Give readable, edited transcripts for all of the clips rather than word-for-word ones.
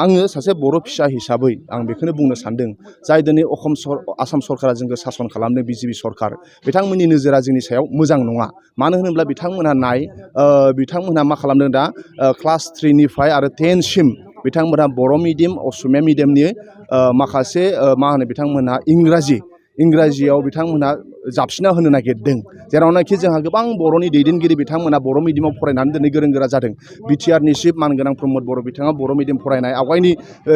आङो सासे बर' फिसा हिसाबै आं बेखौनो बुंनो सानदों जाय दिनै आसाम सरकारा जोंखौ सासन खालामदों बिजेपि सरकार बिथांमोननि नोजोरा जोंनि सायाव मोजां नङा मानो होनोब्ला बिथांमोनहा मा खालामदों दा क्लास 3निफ्राय आरो 10 सिम बिथांमोनहा बर' मिडियाम असमिया मिडियामनि माखासे मा होनो बिथांमोनहा इंराजियाव बिथांमोनहा जाबसिना होनो नागिरदों जेरावनाखि जोंहा गोबां बर'नि दैदेनगिरि बिथांमोना बर' मिडियामाव फरायनानै दिनै गोरों गोरा जादों बिटिआरनि चिफ मानगोनां प्रमद बर' बिथाङा बर' मिडियाम फरायनाय आवगायनि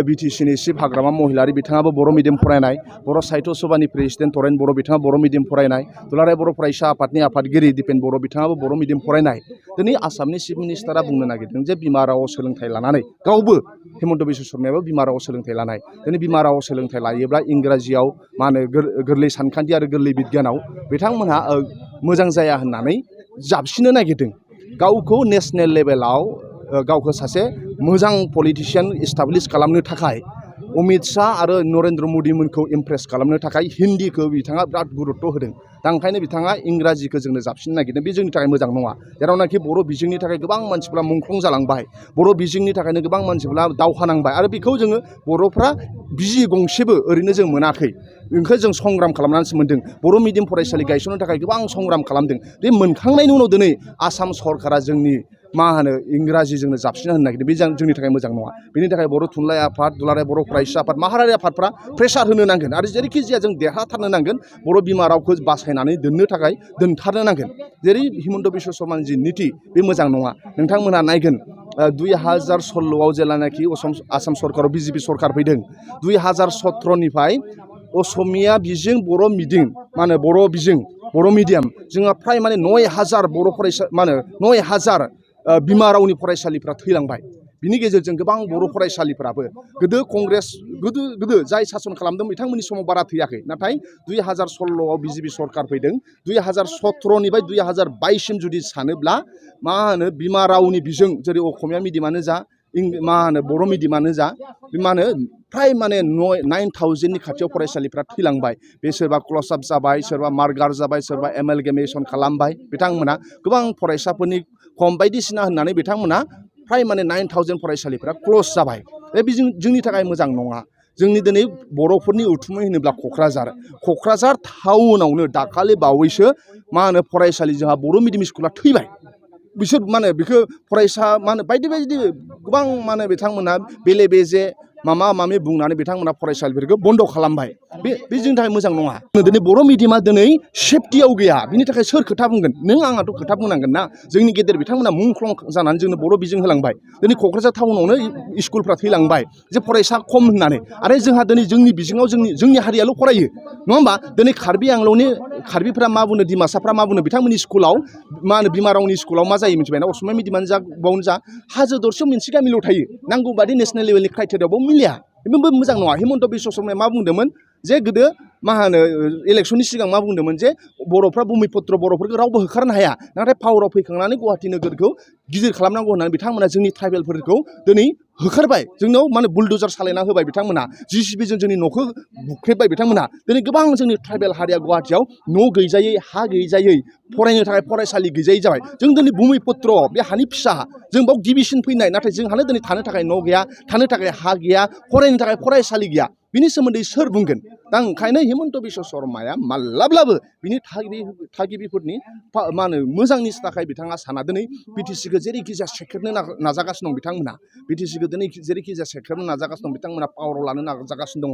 बिटिसिनि चिफ हाग्रामा महिलारि बिथाङाबो बर' मिडियाम फरायनाय बर' साहित्य सभानि प्रेसिडेन्ट तरेन बर' बिथाङा बर' मिडियाम फरायनाय दुलाराय बर' फरायसा आफादनि आफादगिरि दिपेन बर' बिथाङाबो बर' मिडियाम फरायनाय दिनै आसामनि चिफ मिनिस्टारा बुंनो नागिरदों जे बिमा रावआव सोलोंथाइ लानानै गावबो हिमन्त बिश्व शर्मायाबो बिमा रावआव सोलोंथाइ लानाय दिनै बिमा रावआव सोलोंथाइ लायोब्ला इंराजियाव मा होनो गोरलै सानखान्थि आरो गोरलै बिगियानाव बिथांमोनहा मोजां जाया होननानै जाबसिनो नागिरदों गावखौ नेसनेल लेभेलाव गावखौ सासे मोजां पलिटिशियान इस्टाब्लिश खालामनो थाखाय अमित शाह आरो नरेन्द्र मदिमोनखौ इमप्रेस खालामनो थाखाय हिन्दीखौ बिथाङा बिराद गुरुत्त होदों दा ओंखायनो बिथाङा इंराजिखौ जोंनो जाबसिननो नागिरदों बे जोंनि थाखाय मोजां नङा जेरावनाखि बर' बिजोंनि थाखाय गोबां मानसिफ्रा मुंख्लं जालांबाय बर' बिजोंनि थाखायनो गोबां मानसिफ्रा दावहा नांबाय आरो बेखौ जोङो बर'फ्रा बिजि गंसेबो ओरैनो जों मोनाखै बेखौ जों संग्राम खालामनानैसो मोन्दों बर' मिडियाम फरायसालि गायसननो थाखाय गोबां संग्राम खालामदों बे मोनखांनायनि उनाव दिनै आसाम सरकारा जोंनि मा होनो इंराजिजोंनो जाबसिना होनो नागिरदों बे जोंनि थाखाय मोजां नङा बेनि थाखाय बर' थुनलाइ आफाद दुलाराय बर' फरायसा आफाद माहारियारि आफादफ्रा प्रेसार होनो नांगोन आरो जेरैखि जाया जों देरहाथारनो नांगोन बर' बिमा रावखौ बासायनानै दोनथारनो नांगोन जेरै हिमन्त बिश्व शर्मानि जि निति बे मोजां नङा नोंथांमोनहा नायगोन 2016आव जेब्लानाखि आसाम सरकाराव बिजेपि सरकार फैदों 2017निफ्राय असमिया बिजों बर' मिडियाम मा होनो बर' मिडियाम जोंहा फ्राय माने 9,000 बर' फरायसा मा होनो 9,000 बिमा रावनि फरायसालिफ्रा थैलांबाय बिनि गेजेरजों गोबां बर' फरायसालिफ्राबो गोदो जाय सासन खालामदों बिथांमोननि समाव बारा थैयाखै नाथाय 2016आव बिजेपि सरकार फैदों 2017निफ्राय 2022सिम जुदि सानोब्ला मा होनो बिमा रावनि बिजों जेरै असमिया मिडियामानो जा मा होनो बर' मिडियामानो जा मा होनो फ्राय माने 9,000नि खाथियाव फरायसालिफ्रा थैलांबाय बे सोरबा क्लस आप जाबाय सोरबा मार्गार जाबाय सोरबा एमेलगेमेसन खालामबाय बिथांमोना गोबां फरायसाफोरनि खम बायदिसिना होननानै बिथांमोना फ्राय माने 9,000 फरायसालिफ्रा क्लस जाबाय बे जोंनि थाखाय मोजां नङा जोंनि दिनै बर'फोरनि उथुमै होनोब्ला क'क्राझार टाउनावनो दाखालि बावैसो मा होनो फरायसालि जोंहा बर' मिडियाम स्कुला थैबाय बिसोर मा होनो बेखौ फरायसा मा होनो बायदि गोबां मा होनो बिथांमोना बेले बेजे माबा बुंनानै बिथांमोना फरायसालिफोरखौ बन्द' खालामबाय बे जोंनि थाखाय मोजां नङा दिनै बर' मिडियामा दिनै सेफटियाव गैया बिनि थाखाय सोर खोथा बुंगोन नों आंहाथ' खोथा बुंनांगोन ना जोंनि गेदेर बिथांमोना मुंख्लं जानानै जोंनो बर' बिजों होलांबाय दिनै क'क्राझार टाउनावनो स्कुलफ्रा थैलांबाय जे फरायसा खम होननानै आरो जोंहा दिनै जोंनि बिजोङाव जोंनि हारियाल' फरायो नङा होमबा दिनै कार्बि आंलंनि कार्बिफ्रा मा बुङो डिमासाफ्रा मा बुङो बिथांमोननि स्कुलाव मा होनो बिमा रावनि स्कुलाव मा जायो मिथिबायना असमिया मिडियामानो जा बावनो जा हाजो दरसेयाव मोनसे गामिल' थायो नांगौ बादि नेसनेल लेभेलनि क्राइटेरियायावबो मिलिया बेबो मोजां नङा हिमन्त बिश्व शर्माया मा बुंदोंमोन जे गोदो मा होनो इलेक्सननि सिगां मा बुंदोंमोन जे बर'फ्रा बुमिपुत्र बर'फोरखौ रावबो होखारनो हाया नाथाय पावाराव फैखांनानै गुवाहाटि नोगोरखौ गिदिर खालामनांगौ होननानै बिथांमोना जोंनि ट्राइबेलफोरखौ दिनै होखारबाय जोंनाव माने बुलडोजार सालायना होबाय बिथांमोना JCBजों जोंनि न'खौ बुख्रेबबाय बिथांमोना दिनै गोबां जोंनि ट्राइबेल हारिया गुवाहाटियाव न' गैजायै हा गैजायै फरायनो थाखाय फरायसालि गैजायै जाबाय जों दिनै बुमिपुत्र बे हानि फिसा जों बाव गिबिसिन फैनाय नाथाय जोंहानो दिनै थानो थाखाय न' गैया थानो थाखाय हा गैया फरायनो थाखाय फरायसालि गैया बिनि सोमोन्दै सोर बुंगोन दा ओंखायनो हिमन्त बिश्व शर्माया माब्लाब्लाबो बिनि थागिबिफोरनि मा होनो मोजांनि थाखाय बिथाङा साना दिनै बिटिसिखौ जेरैखि जाया सेख्रेबनो नाजागासिनो दं बिथांमोना बिटिसिखौ दिनै जेरैखि जाया सेख्रेबनो नाजागासिनो दं बिथांमोना पावाराव लानो नाजागासिनो दङ